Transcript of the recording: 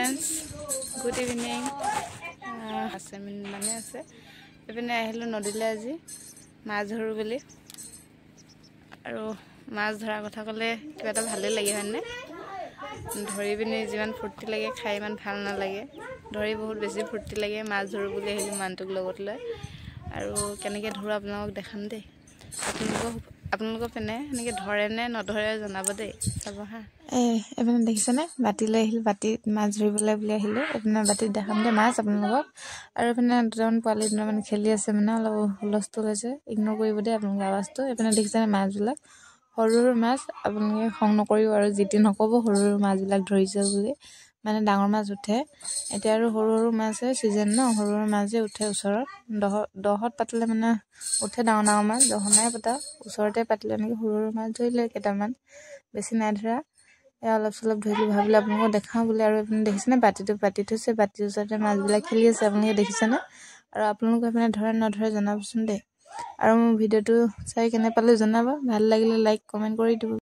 friends good evening माने আছে এপিনে আহিলো নদীলে আজি মাছ ধৰু বুলি আৰু মাছ ধৰা কথা কলে কিবা এটা ভালে লাগে হয়নে ধৰি পিনে যিমান ফুৰ্তি লাগে খাই ইমান ভাল না লাগে ধৰি বহুত বেছি ফুৰ্তি লাগে মাছ ধৰু বুলি আহিলো মানটোক লগত লৈ আৰু কেনেকে ধৰু আপোনাক দেখাম দে আপোনালোক পেনে এনেকে ধৰে নে নধৰে জনাব দে চাব হা এপিনে দেখিছনে বাটি লৈ আহিল বাটি মাছ ধৰিবলৈ বুলি আহিলো এপিনে বাটিত দেখাম দে মাছ আপোনালোকক আৰু এপিনে দুটামান পোৱালি দুটামান খেলি আছে মানে অলপ হুলস্থুল হৈছে ইগনোৰ কৰিব দে আপোনালোকে আৱাজটো এপিনে দেখিছনে মাছবিলাক সৰু সৰু মাছ আপোনালোকে খং নকৰিব আৰু জিতি নকব সৰু সৰু মাছবিলাক ধৰিছে বুলি মানে ডাঙৰ মাছ উঠে এতিয়া আৰু সৰু সৰু মাছে সিজন ন সৰু সৰু মাছে উঠে ওচৰত দহত পাতলে মানে উঠে ডাঙৰ ডাঙৰ মাছ দহ নাই পতা ওচৰতে পাতলে নেকি সৰু সৰু মাছ ধৰিলে কেইটামান বেছি নাই ধৰা অলপ চলপ ধৰিলো ভাবিলে আপোনালোকক দেখাওঁ বুলি আৰু আপুনি দেখিছেনে বাটিটো পাতি থৈছে বাটিৰ ওচৰতে মাছবিলাক খেলি আছে আপোনালোকে দেখিছেনে আৰু আপোনালোকে মানে ধৰে নধৰে জনাবচোন দেই আৰু মোৰ ভিডিঅ'টো চাই কেনে পালে জনাব ভাল লাগিলে লাইক কমেন্ট কৰি দিব